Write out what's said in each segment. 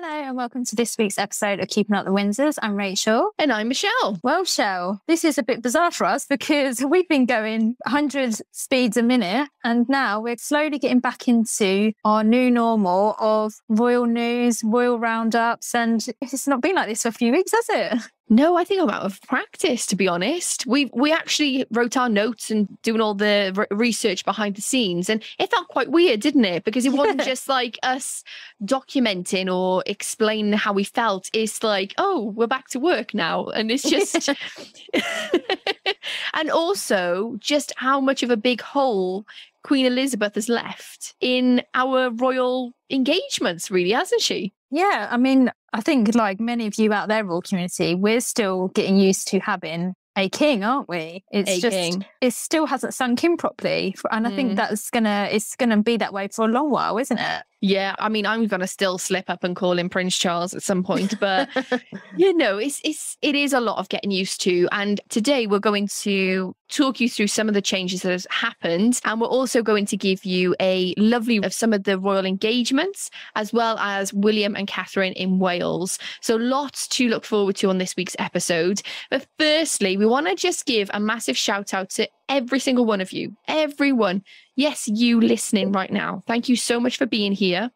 Hello and welcome to this week's episode of Keeping Up the Windsors. I'm Rachel. And I'm Michelle. Well, Shell, this is a bit bizarre for us because we've been going 100 speeds a minute and now we're slowly getting back into our new normal of royal news, royal roundups, and it's not been like this for a few weeks, has it? No, I think I'm out of practice, to be honest. We actually wrote our notes and doing all the research behind the scenes, and it felt quite weird, didn't it? Because it wasn't just like us documenting or explaining how we felt. It's like, oh, we're back to work now. And it's just... And also just how much of a big hole Queen Elizabeth has left in our royal engagements, really, hasn't she? Yeah, I mean, I think like many of you out there, royal community, we're still getting used to having a king, aren't we? It still hasn't sunk in properly. And I think it's gonna be that way for a long while, isn't it? Yeah, I mean, I'm going to still slip up and call him Prince Charles at some point, but you know, it is a lot of getting used to. And today we're going to talk you through some of the changes that has happened, and we're also going to give you a lovely of some of the royal engagements, as well as William and Catherine in Wales. So lots to look forward to on this week's episode. But firstly, we want to just give a massive shout out to every single one of you, everyone. Yes, you listening right now. Thank you so much for being here.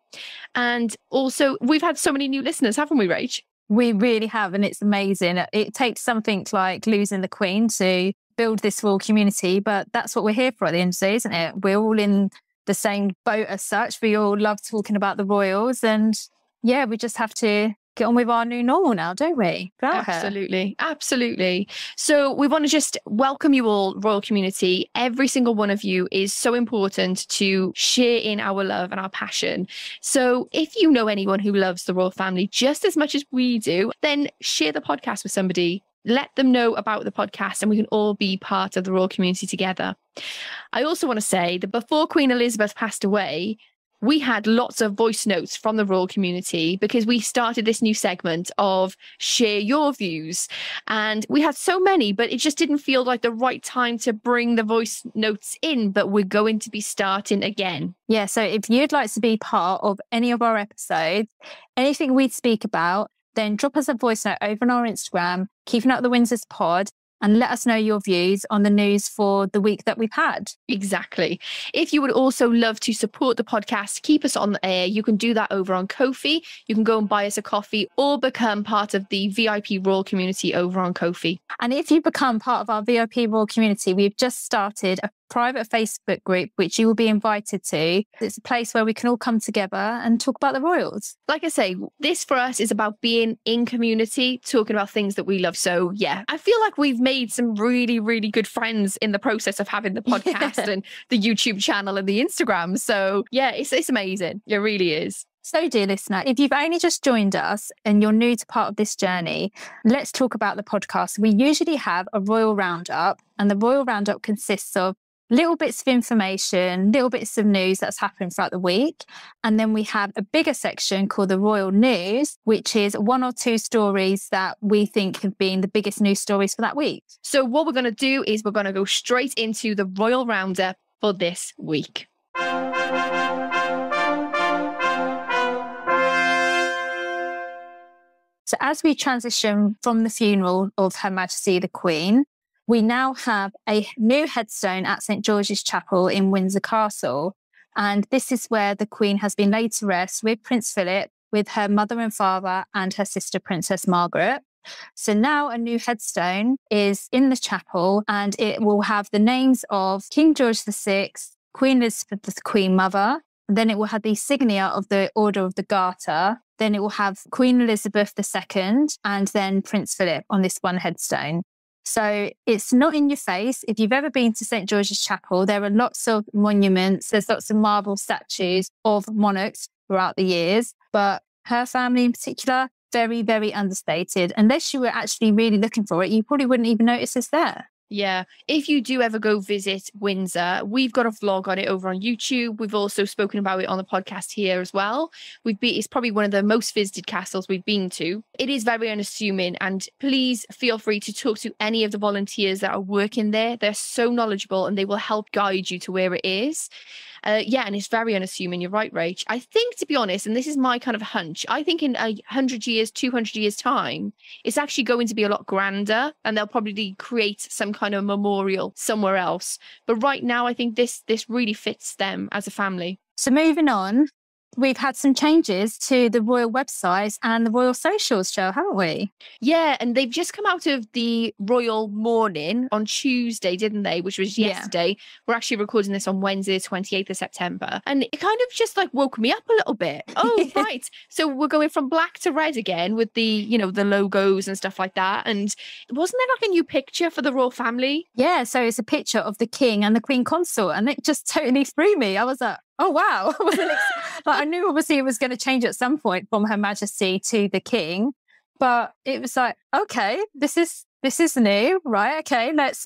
And also, we've had so many new listeners, haven't we, Rach? We really have, and it's amazing. It takes something like losing the Queen to build this royal community, but that's what we're here for at the end of the day, isn't it? We're all in the same boat as such. We all love talking about the royals, and yeah, we just have to get on with our new normal now, don't we? Absolutely. Absolutely. So we want to just welcome you all, royal community. Every single one of you is so important to share in our love and our passion. So if you know anyone who loves the royal family just as much as we do, then share the podcast with somebody. Let them know about the podcast and we can all be part of the royal community together. I also want to say that before Queen Elizabeth passed away, we had lots of voice notes from the royal community because we started this new segment of share your views. And we had so many, but it just didn't feel like the right time to bring the voice notes in. But we're going to be starting again. Yeah, so if you'd like to be part of any of our episodes, anything we speak about, then drop us a voice note over on our Instagram, Keeping Up the Windsors Pod, and let us know your views on the news for the week that we've had. Exactly. If you would also love to support the podcast, keep us on the air, you can do that over on Ko-fi. You can go and buy us a coffee or become part of the VIP Royal community over on Ko-fi. And if you become part of our VIP Royal community, we've just started a private Facebook group, which you will be invited to. It's a place where we can all come together and talk about the royals. Like I say, this for us is about being in community, talking about things that we love. So yeah, I feel like we've made some really, really good friends in the process of having the podcast and the YouTube channel and the Instagram. So yeah, it's amazing. It really is. So, dear listener, if you've only just joined us and you're new to part of this journey, let's talk about the podcast. We usually have a royal roundup, and the royal roundup consists of little bits of information, little bits of news that's happened throughout the week. And then we have a bigger section called the Royal News, which is one or two stories that we think have been the biggest news stories for that week. So what we're going to do is we're going to go straight into the Royal Roundup for this week. So as we transition from the funeral of Her Majesty the Queen, we now have a new headstone at St. George's Chapel in Windsor Castle. And this is where the Queen has been laid to rest with Prince Philip, with her mother and father and her sister, Princess Margaret. So now a new headstone is in the chapel, and it will have the names of King George VI, Queen Elizabeth, the Queen Mother. Then it will have the insignia of the Order of the Garter. Then it will have Queen Elizabeth II and then Prince Philip on this one headstone. So it's not in your face. If you've ever been to St. George's Chapel, there are lots of monuments. There's lots of marble statues of monarchs throughout the years. But her family in particular, very, very understated. Unless you were actually really looking for it, you probably wouldn't even notice it's there. Yeah. If you do ever go visit Windsor, we've got a vlog on it over on YouTube. We've also spoken about it on the podcast here as well. It's probably one of the most visited castles we've been to. It is very unassuming, and please feel free to talk to any of the volunteers that are working there. They're so knowledgeable and they will help guide you to where it is. Yeah, and it's very unassuming. You're right, Rach. I think, to be honest, and this is my kind of hunch, I think in 100 years, 200 years time, it's actually going to be a lot grander, and they'll probably create some kind of memorial somewhere else. But right now, I think this really fits them as a family. So moving on, we've had some changes to the royal website and the royal socials, Joe, haven't we? Yeah, and they've just come out of the royal mourning on Tuesday, didn't they? Which was yesterday. We're actually recording this on Wednesday, 28th of September. And it kind of just like woke me up a little bit. Oh, right. So we're going from black to red again with the, you know, the logos and stuff like that. And wasn't there like a new picture for the royal family? Yeah, so it's a picture of the king and the queen consort, and it just totally threw me. I was like, oh, wow. I knew obviously it was going to change at some point from Her Majesty to the king, but it was like, okay, this is new, right? Okay, let's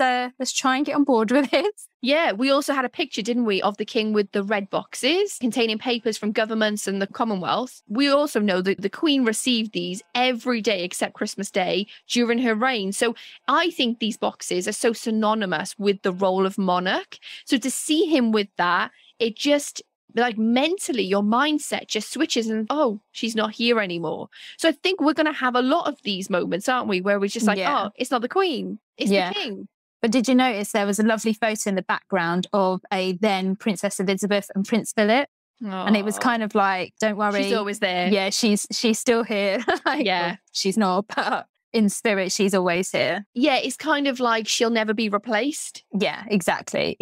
try and get on board with it. Yeah, we also had a picture, didn't we, of the king with the red boxes containing papers from governments and the Commonwealth. We also know that the Queen received these every day except Christmas Day during her reign. So I think these boxes are so synonymous with the role of monarch. So to see him with that, it just, like, mentally, your mindset just switches and, oh, she's not here anymore. So I think we're going to have a lot of these moments, aren't we? Where we're just like, oh, it's not the Queen, it's the king. But did you notice there was a lovely photo in the background of a then Princess Elizabeth and Prince Philip? And it was kind of like, don't worry. She's always there. Yeah, she's still here. Well, she's not, but in spirit, she's always here. Yeah, it's kind of like she'll never be replaced. Yeah, exactly.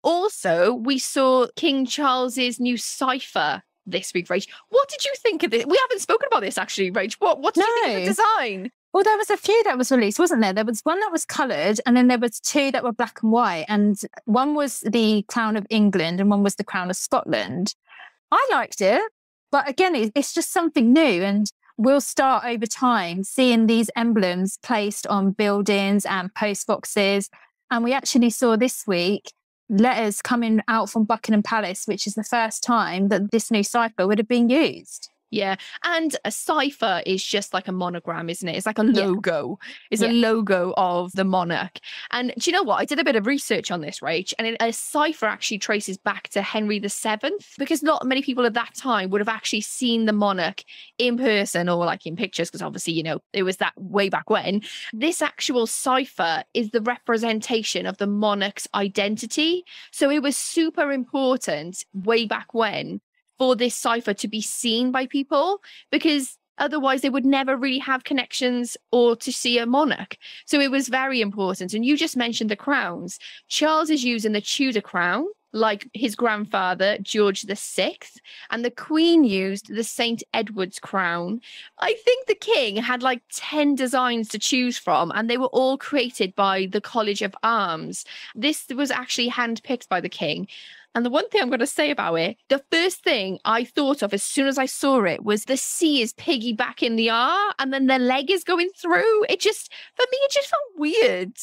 Also, we saw King Charles's new cipher this week, Rach. What did you think of this? We haven't spoken about this actually, Rach. What did you think of the design? Well, there was a few that was released, wasn't there? There was one that was coloured, and then there was two that were black and white. And one was the Crown of England and one was the Crown of Scotland. I liked it, but again, it's just something new. And we'll start over time seeing these emblems placed on buildings and post boxes. And we actually saw this week letters coming out from Buckingham Palace, which is the first time that this new cipher would have been used. Yeah. And a cipher is just like a monogram, isn't it? It's like a logo. It's a logo of the monarch. And do you know what? I did a bit of research on this, Rach, and a cipher actually traces back to Henry VII, because not many people at that time would have actually seen the monarch in person or like in pictures, because obviously, you know, it was that way back when. This actual cipher is the representation of the monarch's identity. So it was super important way back when for this cipher to be seen by people, because otherwise they would never really have connections or to see a monarch. So it was very important. And you just mentioned the crowns. Charles is using the Tudor crown, like his grandfather, George VI, and the Queen used the St. Edward's crown. I think the king had like 10 designs to choose from, and they were all created by the College of Arms. This was actually handpicked by the king. And the one thing I'm going to say about it, the first thing I thought of as soon as I saw it was the C is piggybacking the R, and then the leg is going through. It just, for me, it just felt weird.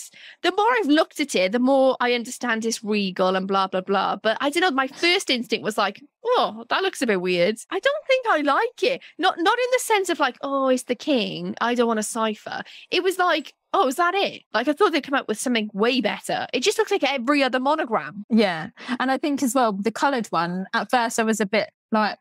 The more I've looked at it, the more I understand it's regal and blah, blah, blah. But I don't know, my first instinct was like, oh, that looks a bit weird. I don't think I like it. Not in the sense of like, oh, it's the king, I don't want a cipher. It was like, oh, is that it? Like, I thought they'd come up with something way better. It just looks like every other monogram. Yeah. And I think as well, the coloured one, at first I was a bit like,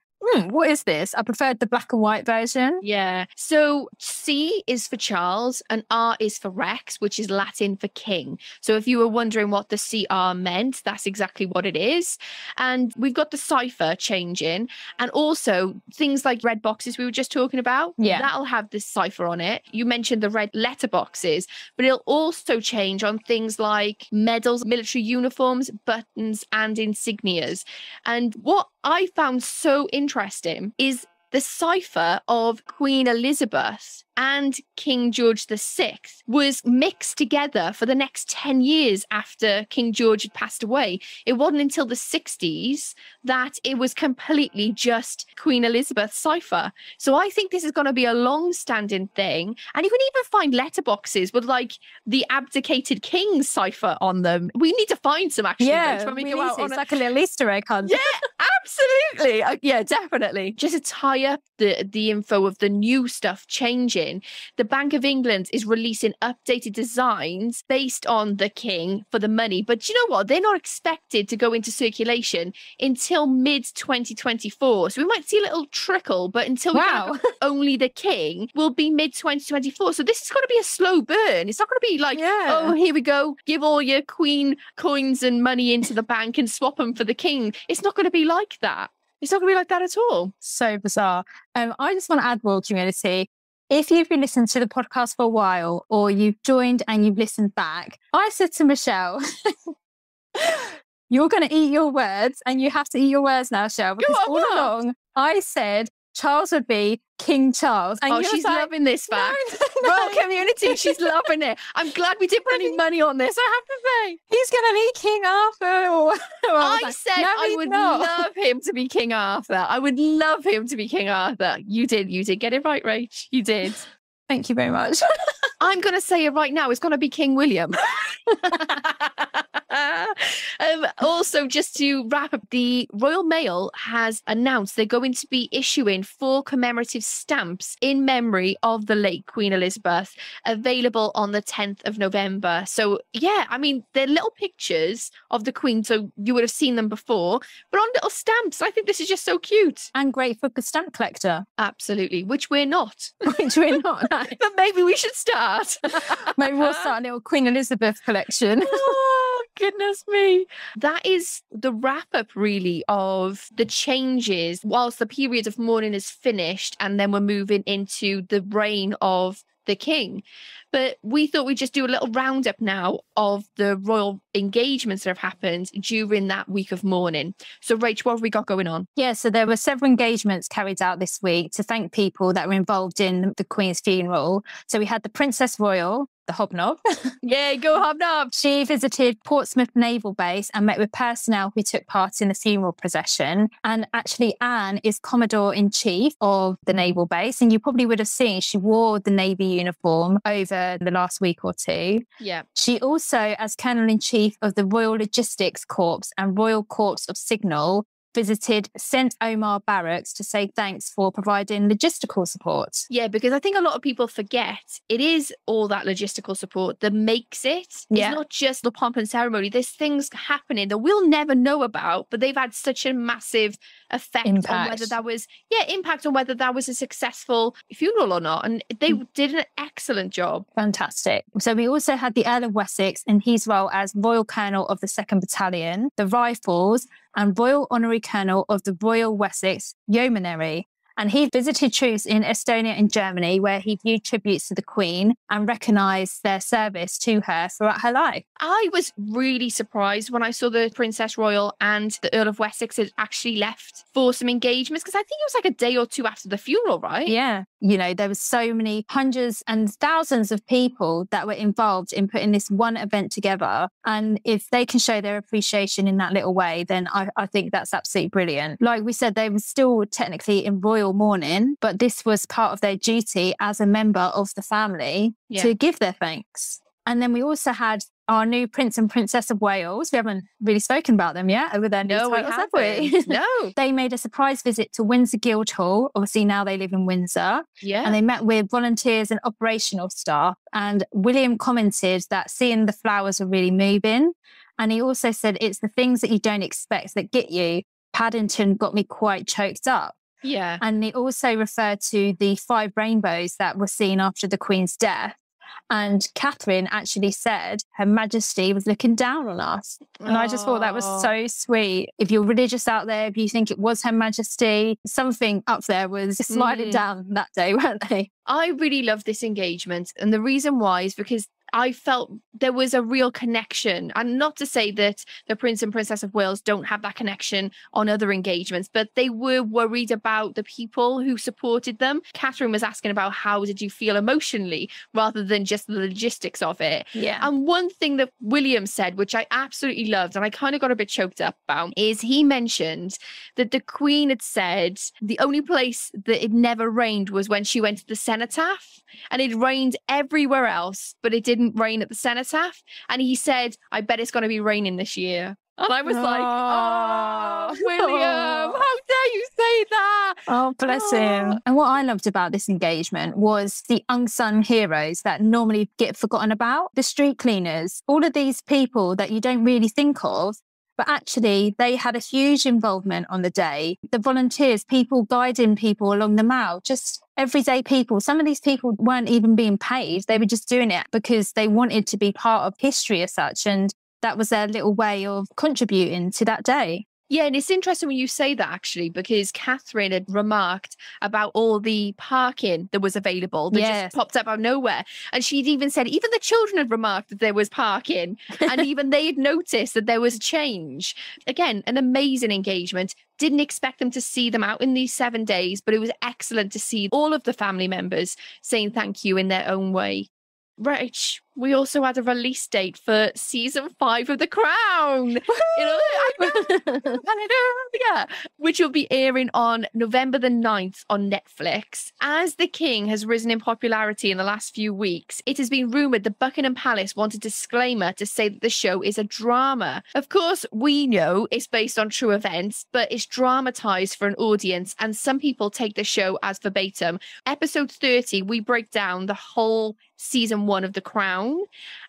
what is this? I preferred the black and white version. Yeah. So C is for Charles and R is for Rex, which is Latin for king. So if you were wondering what the CR meant, that's exactly what it is. And we've got the cipher changing, and also things like red boxes we were just talking about. Yeah. That'll have this cipher on it. You mentioned the red letter boxes, but it'll also change on things like medals, military uniforms, buttons, and insignias. And what I found so interesting is the cipher of Queen Elizabeth and King George VI was mixed together for the next 10 years after King George had passed away. It wasn't until the 60s that it was completely just Queen Elizabeth's cipher. So I think this is going to be a long-standing thing. And you can even find letterboxes with like the abdicated king's cipher on them. We need to find some actually. Yeah, when we go out on it's like a little Easter egg hunt. Yeah, absolutely. Yeah, definitely. Just to tie up the info of the new stuff changing. circulation, the Bank of England is releasing updated designs based on the king for the money. But do you know what? They're not expected to go into circulation until mid-2024. So we might see a little trickle, but until we have only the king will be mid-2024. So this is going to be a slow burn. It's not going to be like, oh, here we go, give all your queen coins and money into the bank and swap them for the king. It's not going to be like that. It's not going to be like that at all. So bizarre. I just want to add, royal community, if you've been listening to the podcast for a while or you've joined and you've listened back, I said to Michelle, you're going to eat your words and you have to eat your words now, Michelle, because all along I said Charles would be King Charles. And she's like, loving this fact. Royal community, she's loving it. I'm glad we didn't put any money on this, I have to say. He's going to be King Arthur. I said I would love him to be King Arthur. I would love him to be King Arthur. You did get it right, Rach. You did. Thank you very much. I'm going to say it right now. It's going to be King William. Also, just to wrap up, the Royal Mail has announced they're going to be issuing 4 commemorative stamps in memory of the late Queen Elizabeth, available on the 10th of November. So, yeah, I mean, they're little pictures of the Queen, so you would have seen them before, but on little stamps. I think this is just so cute. And great for the stamp collector. Absolutely, which we're not. Which we're not. No. But maybe we should start. Maybe we'll start a little Queen Elizabeth collection. Oh, goodness me. That is the wrap up, really, of the changes whilst the period of mourning is finished, and then we're moving into the reign of the king. But we thought we'd just do a little roundup now of the royal engagements that have happened during that week of mourning. So, Rach, what have we got going on? Yeah, so there were several engagements carried out this week to thank people that were involved in the Queen's funeral. So we had the Princess Royal, the Hobnob. Yeah, go Hobnob. She visited Portsmouth Naval Base and met with personnel who took part in the funeral procession. And actually, Anne is Commodore-in-Chief of the Naval Base. And you probably would have seen she wore the Navy uniform over the last week or two. Yeah. She also, as Colonel-in-Chief of the Royal Logistics Corps and Royal Corps of Signal, visited St. Omar Barracks to say thanks for providing logistical support. Yeah, because I think a lot of people forget it is all that logistical support that makes it. It's not just the pomp and ceremony. There's things happening that we'll never know about, but they've had such a massive effect on whether that was, impact on whether that was a successful funeral or not. And they did an excellent job. Fantastic. So we also had the Earl of Wessex in his role as Royal Colonel of the 2nd Battalion, the Rifles, and Royal Honorary Colonel of the Royal Wessex Yeomanry. And he visited troops in Estonia and Germany, where he viewed tributes to the Queen and recognised their service to her throughout her life. I was really surprised when I saw the Princess Royal and the Earl of Wessex had actually left for some engagements, because I think it was like a day or two after the funeral, right? Yeah. You know, there was so many hundreds and thousands of people that were involved in putting this one event together. And if they can show their appreciation in that little way, then I think that's absolutely brilliant. Like we said, they were still technically in royal mourning, but this was part of their duty as a member of the family to give their thanks. And then we also had our new Prince and Princess of Wales. We haven't really spoken about them yet with their new titles, have we? No. They made a surprise visit to Windsor Guildhall. Obviously, now they live in Windsor. Yeah. And they met with volunteers and operational staff. And William commented that seeing the flowers were really moving. And he also said, it's the things that you don't expect that get you. Paddington got me quite choked up. Yeah. And he also referred to the 5 rainbows that were seen after the Queen's death. And Catherine actually said Her Majesty was looking down on us. And I just thought that was so sweet. If you're religious out there, if you think it was Her Majesty, something up there was smiling down that day, weren't they? I really love this engagement. And the reason why is because I felt there was a real connection. And not to say that the Prince and Princess of Wales don't have that connection on other engagements, but they were worried about the people who supported them. Catherine was asking about how did you feel emotionally rather than just the logistics of it. Yeah. And one thing that William said, which I absolutely loved, and I kind of got a bit choked up about, is he mentioned that the Queen had said the only place that it never rained was when she went to the cenotaph, and it rained everywhere else, but it didn't rain at the cenotaph. And he said, I bet it's going to be raining this year. And I was like, oh, William, Oh. how dare you say that? Oh, bless him. And what I loved about this engagement was the unsung heroes that normally get forgotten about. The street cleaners, all of these people that you don't really think of, but actually they had a huge involvement on the day. The volunteers, people guiding people along the mall, just everyday people. Some of these people weren't even being paid. They were just doing it because they wanted to be part of history as such. And that was their little way of contributing to that day. Yeah, and it's interesting when you say that, actually, because Catherine had remarked about all the parking that was available that just popped up out of nowhere. And she'd even said, even the children had remarked that there was parking, and even they had noticed that there was a change. Again, an amazing engagement. Didn't expect them to see them out in these 7 days, but it was excellent to see all of the family members saying thank you in their own way. Right. We also had a release date for season 5 of The Crown. Yeah, which will be airing on November the 9th on Netflix. As the King has risen in popularity in the last few weeks, it has been rumoured that Buckingham Palace want a disclaimer to say that the show is a drama. Of course, we know it's based on true events, but it's dramatised for an audience, and some people take the show as verbatim. Episode 30, we break down the whole season 1 of The Crown.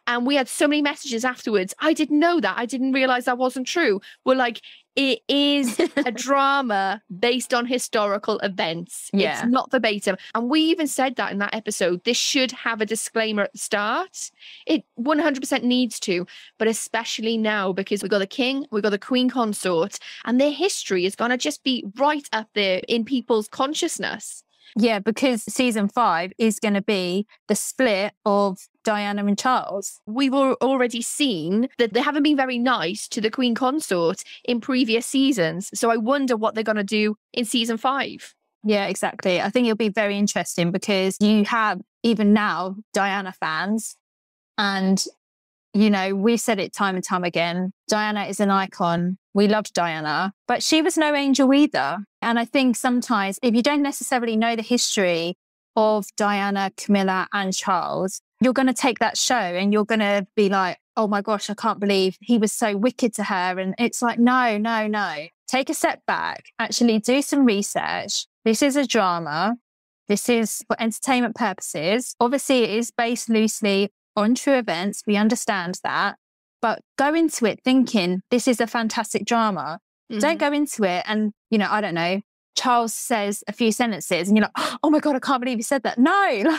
And we had so many messages afterwards. I didn't know that. I didn't realize that wasn't true. We're like, it is a drama based on historical events. Yeah. It's not verbatim. And we even said that in that episode. This should have a disclaimer at the start. It 100% needs to, but especially now because we've got the King, we've got the Queen Consort, and their history is going to just be right up there in people's consciousness. Yeah, because season 5 is going to be the split of Diana and Charles. We've already seen that they haven't been very nice to the Queen Consort in previous seasons. So I wonder what they're going to do in season 5. Yeah, exactly. I think it'll be very interesting because you have, even now, Diana fans. And, you know, we've said it time and time again. Diana is an icon. We loved Diana, but she was no angel either. And I think sometimes if you don't necessarily know the history of Diana, Camilla and Charles, you're going to take that show and you're going to be like, oh my gosh, I can't believe he was so wicked to her. And it's like, no. Take a step back, actually do some research. This is a drama. This is for entertainment purposes. Obviously, it is based loosely on true events. We understand that. But go into it thinking this is a fantastic drama. Mm-hmm. Don't go into it and, you know, I don't know, Charles says a few sentences and you're like, oh my God, I can't believe he said that. No.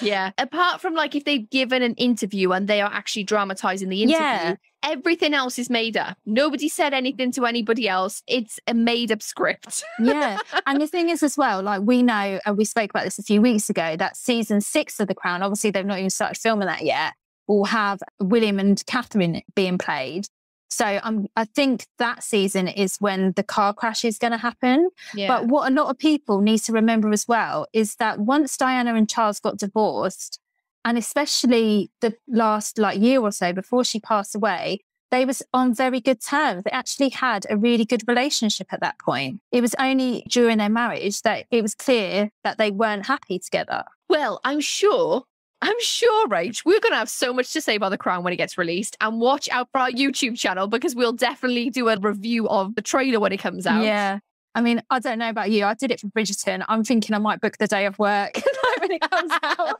Yeah. Apart from like if they've given an interview and they are actually dramatizing the interview, everything else is made up. Nobody said anything to anybody else. It's a made up script. Yeah. And the thing is as well, like we know, and we spoke about this a few weeks ago, that season 6 of The Crown, obviously they've not even started filming that yet, will have William and Catherine being played. So I think that season is when the car crash is going to happen. Yeah. But what a lot of people need to remember as well is that once Diana and Charles got divorced, and especially the last year or so before she passed away, they was on very good terms. They actually had a really good relationship at that point. It was only during their marriage that it was clear that they weren't happy together. Well, I'm sure, Rach, we're going to have so much to say about The Crown when it gets released, and watch out for our YouTube channel because we'll definitely do a review of the trailer when it comes out. Yeah. I mean, I don't know about you. I did it for Bridgerton. I'm thinking I might book the day of work when it comes out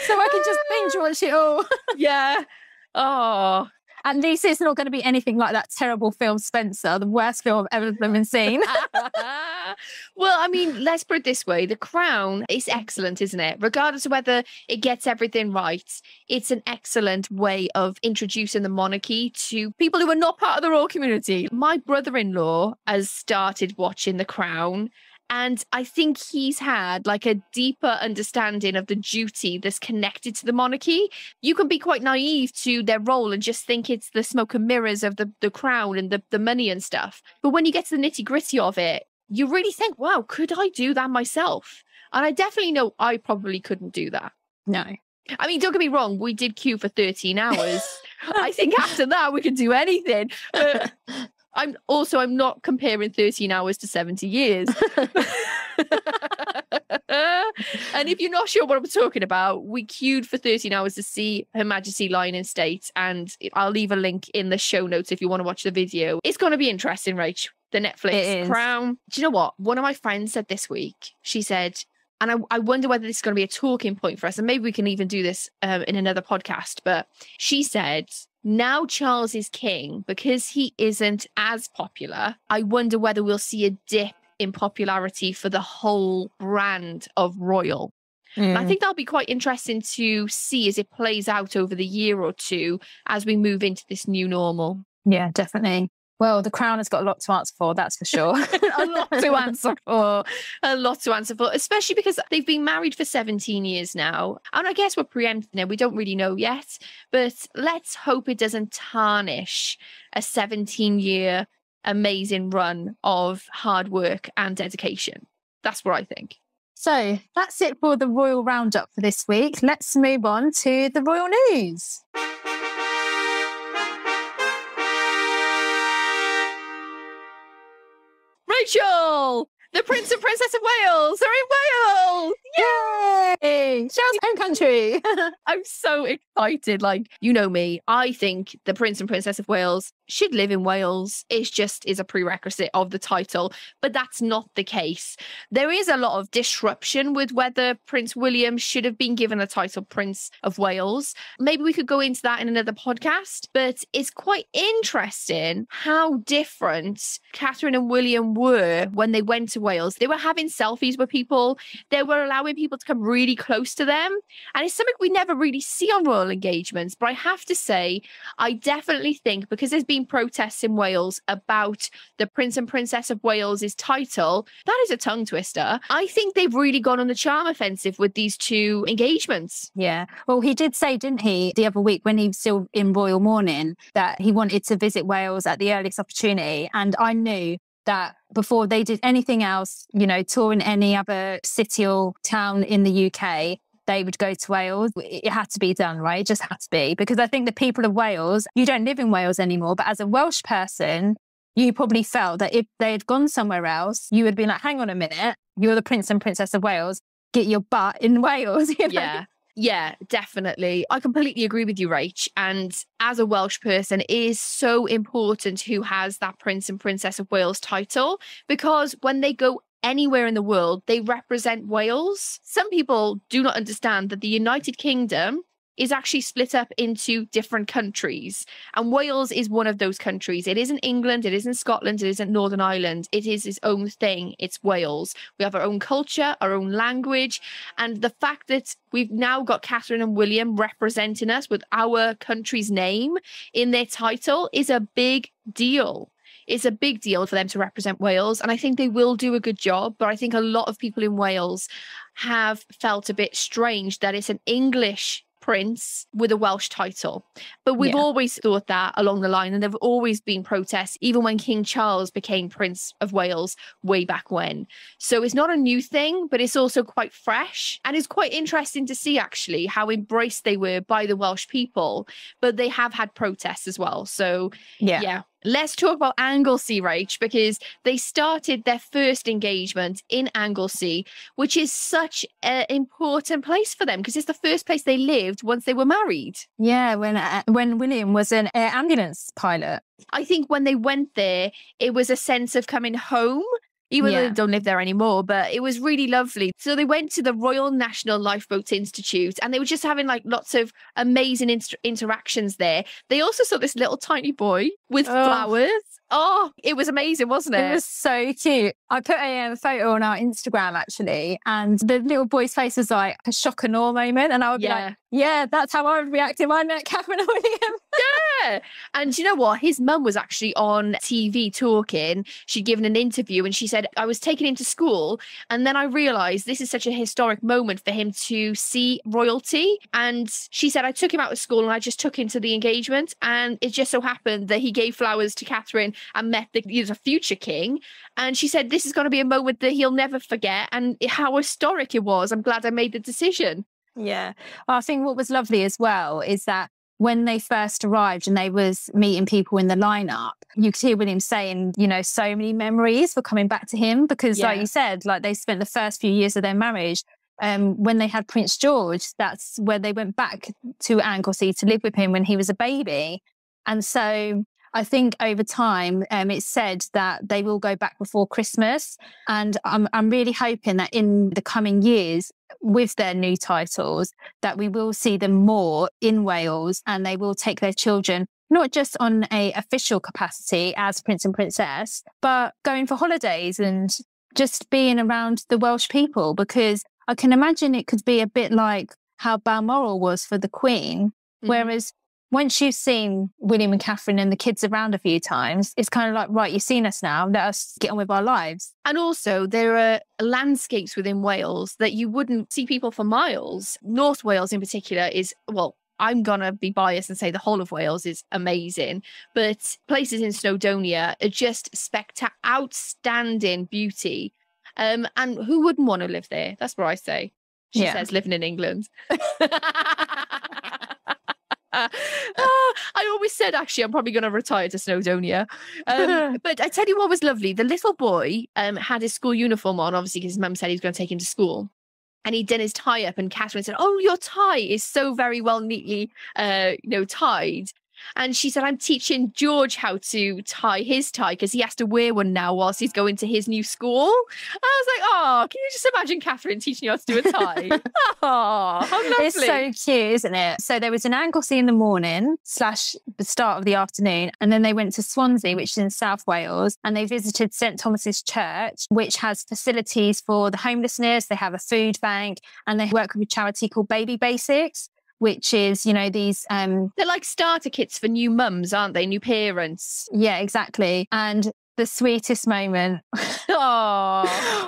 so I can just binge watch it all. Yeah. Oh. At least it's not going to be anything like that terrible film Spencer, the worst film I've ever seen. Well, I mean, let's put it this way. The Crown is excellent, isn't it? Regardless of whether it gets everything right, it's an excellent way of introducing the monarchy to people who are not part of the royal community. My brother-in-law has started watching The Crown, and I think he's had a deeper understanding of the duty that's connected to the monarchy. You can be quite naive to their role and just think it's the smoke and mirrors of the crown and the money and stuff. But when you get to the nitty gritty of it, you really think, wow, could I do that myself? And I definitely know I probably couldn't do that. No. I mean, don't get me wrong, we did queue for 13 hours. I think after that we could do anything. I'm not comparing 13 hours to 70 years. And if you're not sure what I'm talking about, we queued for 13 hours to see Her Majesty lying in state. And I'll leave a link in the show notes if you want to watch the video. It's going to be interesting, Rach. The Netflix crown. Do you know what? One of my friends said this week, she said, and I wonder whether this is going to be a talking point for us. And maybe we can even do this in another podcast. But she said, now Charles is king because he isn't as popular. I wonder whether we'll see a dip in popularity for the whole brand of royal. And I think that'll be quite interesting to see as it plays out over the year or two as we move into this new normal. Yeah, definitely. Well, the crown has got a lot to answer for, that's for sure. A lot to answer for. A lot to answer for, especially because they've been married for 17 years now. And I guess we're preempting it. We don't really know yet. But let's hope it doesn't tarnish a 17-year amazing run of hard work and dedication. That's what I think. So that's it for the Royal Roundup for this week. Let's move on to the Royal News. Rachel! The Prince and Princess of Wales are in Wales! Yay! Shell's home country. I'm so excited. Like, you know me, I think the Prince and Princess of Wales should live in Wales. It just is a prerequisite of the title, but that's not the case. There is a lot of disruption with whether Prince William should have been given the title Prince of Wales. Maybe we could go into that in another podcast, but it's quite interesting how different Catherine and William were when they went to Wales. They were having selfies with people. They were allowing people to come really close to them. And it's something we never really see on royal engagements. But I have to say, I definitely think because there's been protests in Wales about the Prince and Princess of Wales's title, that is a tongue twister. I think they've really gone on the charm offensive with these two engagements. Yeah. Well, he did say, didn't he, the other week when he was still in royal mourning, that he wanted to visit Wales at the earliest opportunity. And I knew that before they did anything else, you know, touring any other city or town in the UK, they would go to Wales. It had to be done, right? It just had to be. Because I think the people of Wales, you don't live in Wales anymore, but as a Welsh person, you probably felt that if they had gone somewhere else, you would be like, hang on a minute, you're the Prince and Princess of Wales, get your butt in Wales. You know? Yeah. Yeah, definitely. I completely agree with you, Rach. And as a Welsh person, it is so important who has that Prince and Princess of Wales title, because when they go anywhere in the world, they represent Wales. Some people do not understand that the United Kingdom is actually split up into different countries. And Wales is one of those countries. It isn't England, it isn't Scotland, it isn't Northern Ireland. It is its own thing. It's Wales. We have our own culture, our own language. And the fact that we've now got Catherine and William representing us with our country's name in their title is a big deal. It's a big deal for them to represent Wales. And I think they will do a good job. But I think a lot of people in Wales have felt a bit strange that it's an English prince with a Welsh title. But we've always thought that along the line, and there have always been protests, even when King Charles became Prince of Wales way back when. So it's not a new thing, but it's also quite fresh. And it's quite interesting to see actually how embraced they were by the Welsh people, but they have had protests as well. So yeah. Let's talk about Anglesey, Rach, because they started their first engagement in Anglesey, which is such an important place for them because it's the first place they lived once they were married. Yeah, when William was an air ambulance pilot. I think when they went there, it was a sense of coming home. Even though they don't live there anymore, but it was really lovely. So they went to the Royal National Lifeboat Institute and they were just having like lots of amazing interactions there. They also saw this little tiny boy with flowers. Oh, it was amazing, wasn't it? It was so cute. I put a photo on our Instagram actually, and the little boy's face was like a shock and awe moment. And I would be like, yeah, that's how I would react if I met Catherine and William. Yeah. And you know what? His mum was actually on TV talking. She'd given an interview and she said, I was taking him to school. And then I realised this is such a historic moment for him to see royalty. And she said, I took him out of school and I just took him to the engagement. And it just so happened that he gave flowers to Catherine and met the future king. And she said, this is going to be a moment that he'll never forget. And how historic it was. I'm glad I made the decision. Yeah. Well, I think what was lovely as well is that when they first arrived and they was meeting people in the lineup, you could hear William saying, you know, so many memories were coming back to him because like you said, like they spent the first few years of their marriage when they had Prince George, that's where they went back to Anglesey to live with him when he was a baby. And so I think over time, it's said that they will go back before Christmas. And I'm really hoping that in the coming years, with their new titles, that we will see them more in Wales, and they will take their children, not just on a official capacity as Prince and Princess, but going for holidays and just being around the Welsh people, because I can imagine it could be a bit like how Balmoral was for the Queen, whereas once you've seen William and Catherine and the kids around a few times, it's kind of like, right, you've seen us now, let us get on with our lives. And also there are landscapes within Wales that you wouldn't see people for miles. North Wales in particular is, well, I'm going to be biased and say the whole of Wales is amazing, but places in Snowdonia are just outstanding beauty. And who wouldn't want to live there? That's what I say. She says living in England. I always said, actually, I'm probably going to retire to Snowdonia. But I tell you what was lovely. The little boy had his school uniform on, obviously, because his mum said he was going to take him to school. And he'd done his tie up, and Catherine said, "Oh, your tie is so very well neatly, tied." And she said, "I'm teaching George how to tie his tie because he has to wear one now whilst he's going to his new school." And I was like, "Oh, can you just imagine Catherine teaching you how to do a tie?" Oh, how lovely. It's so cute, isn't it? So there was an Anglesey in the morning / the start of the afternoon. And then they went to Swansea, which is in South Wales. And they visited St. Thomas's Church, which has facilities for the homelessness. They have a food bank, and they work with a charity called Baby Basics, which is, these... They're like starter kits for new mums, aren't they? New parents. Yeah, exactly. And the sweetest moment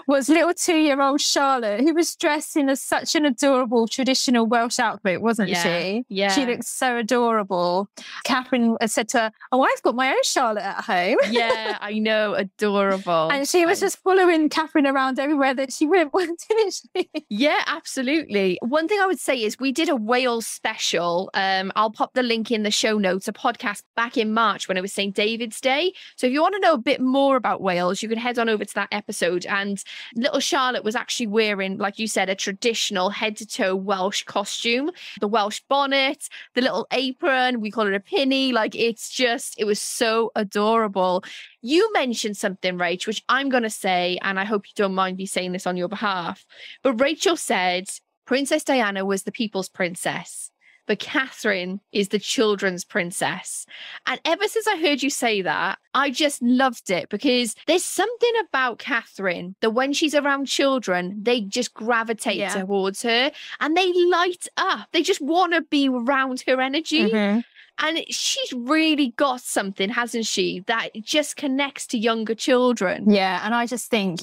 was little 2-year-old Charlotte, who was dressed in such an adorable traditional Welsh outfit, wasn't she? Yeah. She looked so adorable. Catherine said to her, "Oh, I've got my own Charlotte at home." Yeah, I know. Adorable. And she was just following Catherine around everywhere that she went, didn't she? Yeah, absolutely. One thing I would say is we did a Wales special. I'll pop the link in the show notes, a podcast back in March when it was St. David's Day. So if you want to know a bit more about Wales, you can head on over to that episode. And little Charlotte was actually wearing, like you said, a traditional head to toe Welsh costume, the Welsh bonnet, the little apron, we call it a pinny. Like it was so adorable. You mentioned something, Rach, which I'm going to say, and I hope you don't mind me saying this on your behalf, but Rachel said Princess Diana was the people's princess, but Catherine is the children's princess. And ever since I heard you say that, I just loved it, because there's something about Catherine that when she's around children, they just gravitate towards her and they light up. They just want to be around her energy. Mm-hmm. And she's really got something, hasn't she, that just connects to younger children. Yeah, and I just think,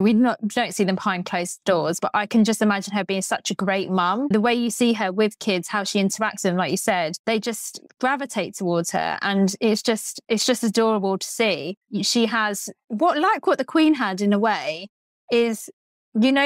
we don't see them behind closed doors, but I can just imagine her being such a great mum. The way you see her with kids, how she interacts with them, like you said, they just gravitate towards her. And it's just adorable to see. She has what the Queen had in a way is,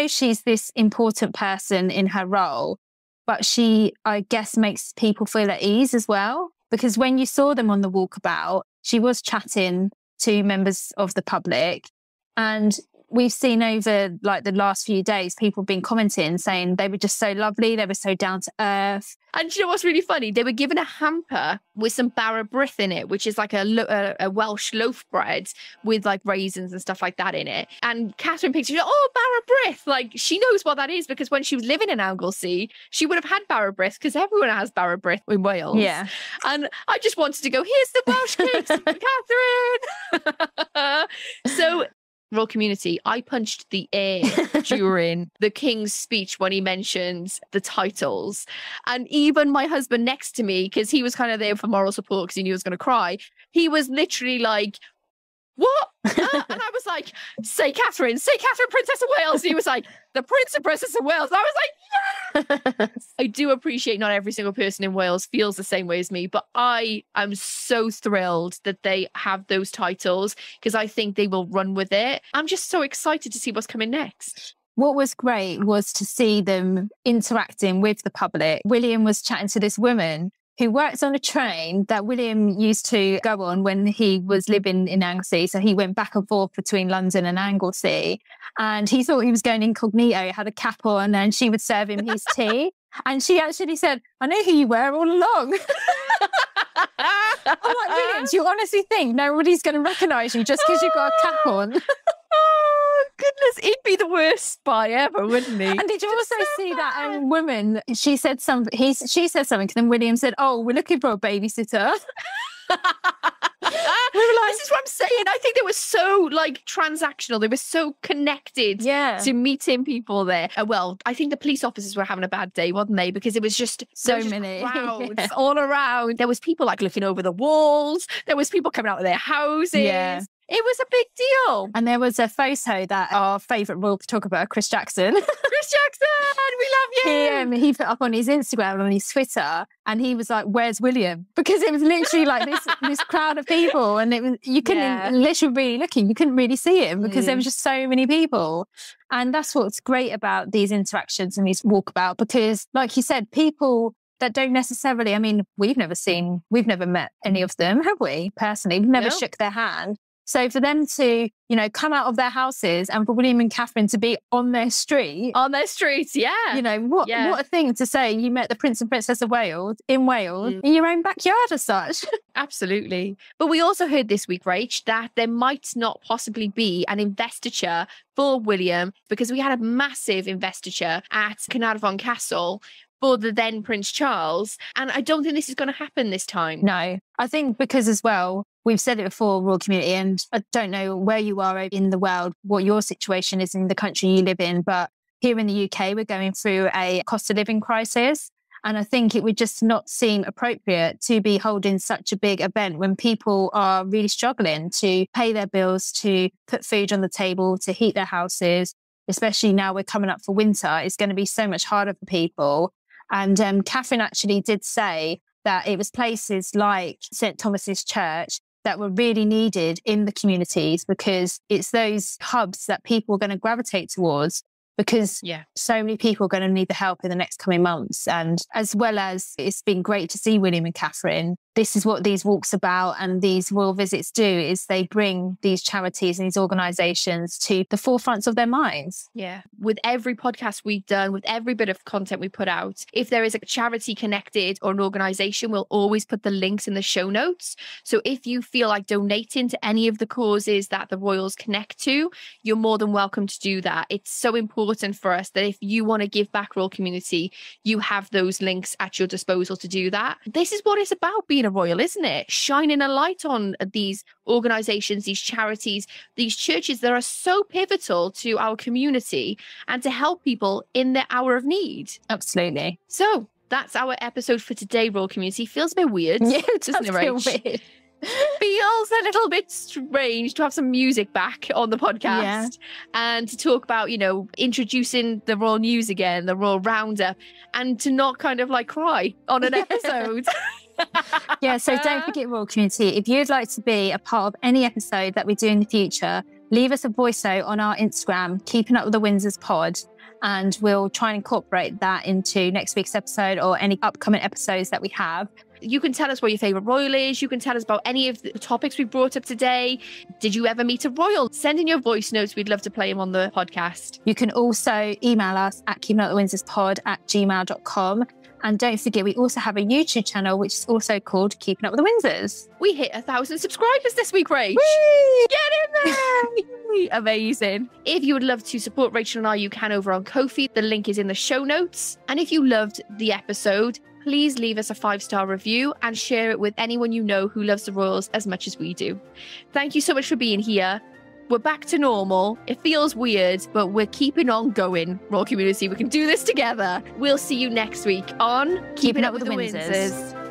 she's this important person in her role. But she, I guess, makes people feel at ease as well. Because when you saw them on the walkabout, she was chatting to members of the public. And we've seen over the last few days, people have been commenting saying they were just so lovely. They were so down to earth. And you know what's really funny? They were given a hamper with some barrabrith in it, which is like a Welsh loaf bread with like raisins and stuff like that in it. And Catherine picked it up, barrabrith. Like she knows what that is, because when she was living in Anglesey, she would have had barrabrith, because everyone has barrabrith in Wales. Yeah. And I just wanted to go, here's the Welsh cakes, Catherine. So, Royal Community, I punched the air during the King's speech when he mentioned the titles. And even my husband next to me, because he was kind of there for moral support because he knew I was going to cry, he was literally like, "What?" And I was like, say Catherine, Princess of Wales. And he was like, "The Prince and Princess of Wales." And I was like, yes! I do appreciate not every single person in Wales feels the same way as me, but I am so thrilled that they have those titles, because I think they will run with it. I'm just so excited to see what's coming next. What was great was to see them interacting with the public. William was chatting to this woman who worked on a train that William used to go on when he was living in Anglesey. So he went back and forth between London and Anglesey. And he thought he was going incognito, had a cap on, and she would serve him his tea. And she actually said, I know who you were all along. I'm like, William, do you honestly think nobody's going to recognise you just because you've got a cap on? Oh, goodness. He'd be the worst spy ever, wouldn't he? And did you also see that woman? She said something. She said something, and then William said, "Oh, we're looking for a babysitter." We were like, this is what I'm saying. I think they were so like transactional. They were so connected to meeting people there. Well, I think the police officers were having a bad day, wasn't they? Because it was just so many crowds all around. There was people like looking over the walls. There was people coming out of their houses. Yeah. It was a big deal. And there was a photo that our favourite royal photographer, Chris Jackson. Chris Jackson, we love you. He put up on his Instagram and on his Twitter, and he was like, "Where's William?" Because it was literally like this crowd of people, and it was you couldn't literally really looking, you couldn't really see him because there was just so many people. And that's what's great about these interactions and these walkabout, because, like you said, people that don't necessarily. I mean, we've never met any of them, have we? Personally, we've never shook their hand. So for them to, come out of their houses and for William and Catherine to be on their street. On their streets, yeah. What a thing to say. You met the Prince and Princess of Wales in Wales in your own backyard as such. Absolutely. But we also heard this week, Rach, that there might not possibly be an investiture for William, because we had a massive investiture at Carnarvon Castle for the then Prince Charles. And I don't think this is going to happen this time. No, I think because as well, we've said it before, royal community, and I don't know where you are in the world, what your situation is in the country you live in, but here in the UK, we're going through a cost of living crisis. And I think it would just not seem appropriate to be holding such a big event when people are really struggling to pay their bills, to put food on the table, to heat their houses, especially now we're coming up for winter. It's going to be so much harder for people. And Catherine actually did say that it was places like St. Thomas's Church that were really needed in the communities, because it's those hubs that people are going to gravitate towards, because so many people are going to need the help in the next coming months. And as well as it's been great to see William and Catherine, this is what these walks about and these royal visits do, is they bring these charities and these organisations to the forefronts of their minds. Yeah. With every podcast we've done, with every bit of content we put out, if there is a charity connected or an organisation, we'll always put the links in the show notes. So if you feel like donating to any of the causes that the royals connect to, you're more than welcome to do that. It's so important for us that if you want to give back royal community, you have those links at your disposal to do that. This is what it's about, being a royal, isn't it? Shining a light on these organizations, these charities, these churches that are so pivotal to our community and to help people in their hour of need. Absolutely. So that's our episode for today, royal community. Feels a bit weird. Yeah, it does feel weird. Feels a little bit strange to have some music back on the podcast and to talk about, introducing the royal news again, the royal roundup, and to not kind of like cry on an episode. So don't forget, royal community, if you'd like to be a part of any episode that we do in the future, leave us a voice note on our Instagram, Keeping Up with the Windsors Pod, and we'll try and incorporate that into next week's episode or any upcoming episodes that we have. You can tell us what your favourite royal is. You can tell us about any of the topics we brought up today. Did you ever meet a royal? Send in your voice notes. We'd love to play them on the podcast. You can also email us at keepingupwiththewindsorspod@gmail.com. And don't forget, we also have a YouTube channel, which is also called Keeping Up with the Windsors. We hit 1,000 subscribers this week, Rach. Whee! Get in there! Amazing. If you would love to support Rachel and I, you can over on Ko-fi. The link is in the show notes. And if you loved the episode, please leave us a 5-star review and share it with anyone you know who loves the royals as much as we do. Thank you so much for being here. We're back to normal. It feels weird, but we're keeping on going, royal community. We can do this together. We'll see you next week on Keeping Up with the Windsors.